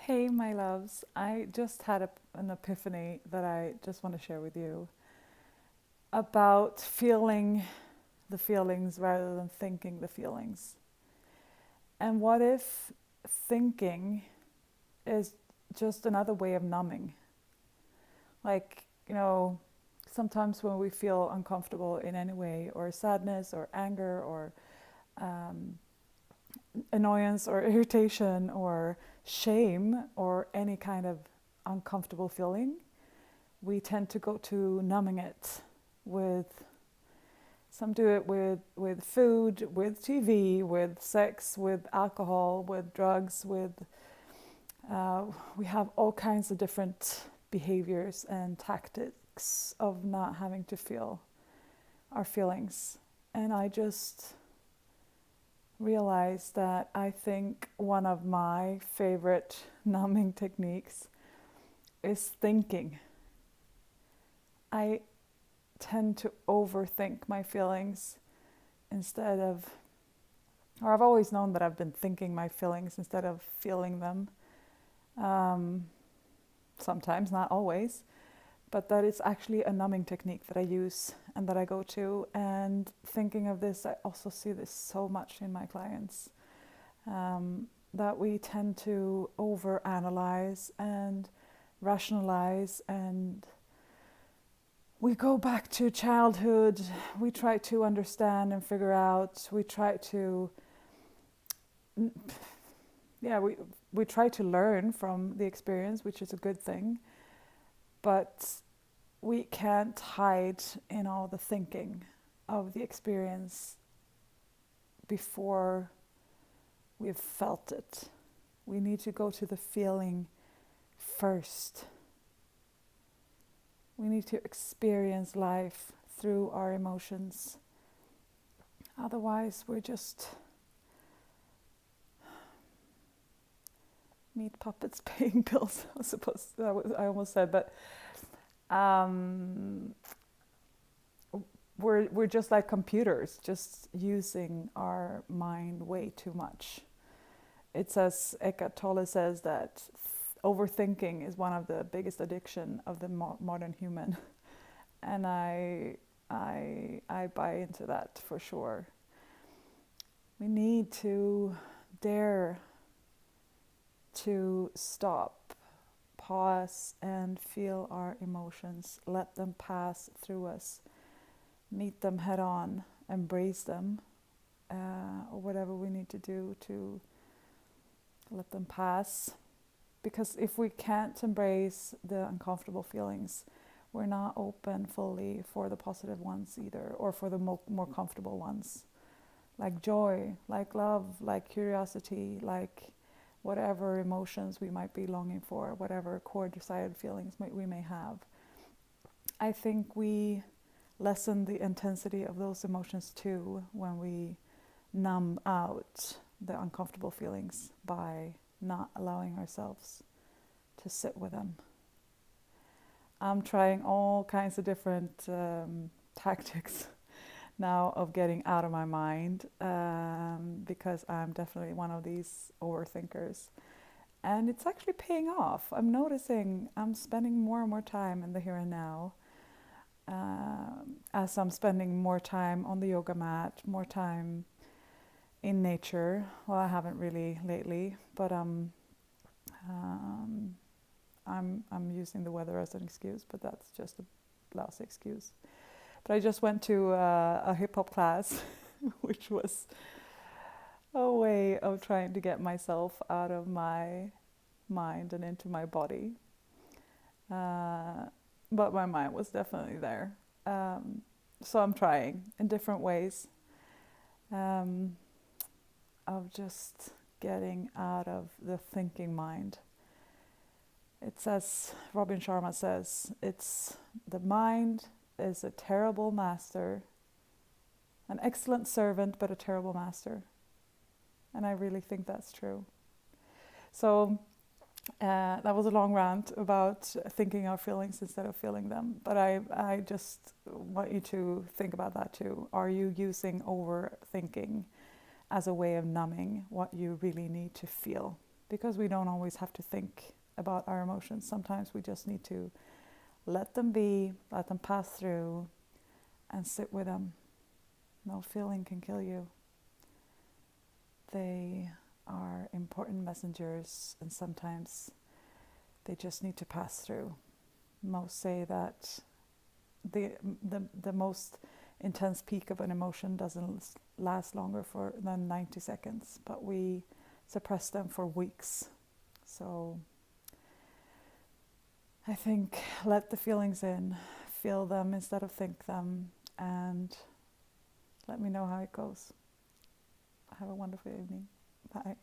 Hey, my loves. I just had an epiphany that I just want to share with you about feeling the feelings rather than thinking the feelings. And what if thinking is just another way of numbing? Like, sometimes when we feel uncomfortable in any way, or sadness, or anger, or um, annoyance, or irritation, or shame, or any kind of uncomfortable feeling, we tend to go to numbing it with some do it with food, with TV, with sex, with alcohol, with drugs, with we have all kinds of different behaviors and tactics of not having to feel our feelings. And I just realized that I think one of my favorite numbing techniques is thinking. I tend to overthink my feelings instead of, or I've always known that I've been thinking my feelings instead of feeling them. Sometimes, not always, but that it's actually a numbing technique that I use and that I go to. And thinking of this, I also see this so much in my clients, that we tend to overanalyze and rationalize, and we go back to childhood. We try to understand and figure out. We try to, we try to learn from the experience, which is a good thing. But we can't hide in all the thinking of the experience before we've felt it. We need to go to the feeling first. We need to experience life through our emotions. Otherwise, we're just meat puppets paying bills, I suppose. I almost said, but we're just like computers, just using our mind way too much. It says, Eckhart Tolle says that overthinking is one of the biggest addiction of the modern human, and I buy into that for sure. We need to dare to stop, pause, and feel our emotions. Let them pass through us. Meet them head on. Embrace them, or whatever we need to do to let them pass. Because if we can't embrace the uncomfortable feelings, we're not open fully for the positive ones either, or for the more comfortable ones. Like joy, like love, like curiosity, like whatever emotions we might be longing for, whatever core desired feelings we may have. I think we lessen the intensity of those emotions too when we numb out the uncomfortable feelings by not allowing ourselves to sit with them. I'm trying all kinds of different tactics now of getting out of my mind, because I'm definitely one of these overthinkers, and it's actually paying off. I'm noticing I'm spending more and more time in the here and now, as I'm spending more time on the yoga mat, more time in nature. Well, I haven't really lately, but I'm using the weather as an excuse, but that's just a lousy excuse. But I just went to a hip-hop class, which was a way of trying to get myself out of my mind and into my body. But my mind was definitely there. So I'm trying in different ways of just getting out of the thinking mind. It says, Robin Sharma says, it's the mind is a terrible master, an excellent servant, but a terrible master. And I really think that's true. So that was a long rant about thinking our feelings instead of feeling them. But I just want you to think about that too. Are you using overthinking as a way of numbing what you really need to feel? because we don't always have to think about our emotions. Sometimes we just need to let them be, let them pass through, and sit with them. No feeling can kill you. They are important messengers, and sometimes they just need to pass through. Most say that the most intense peak of an emotion doesn't last longer than 90 seconds, but we suppress them for weeks. So I think let the feelings in, feel them instead of think them, and let me know how it goes. Have a wonderful evening. Bye.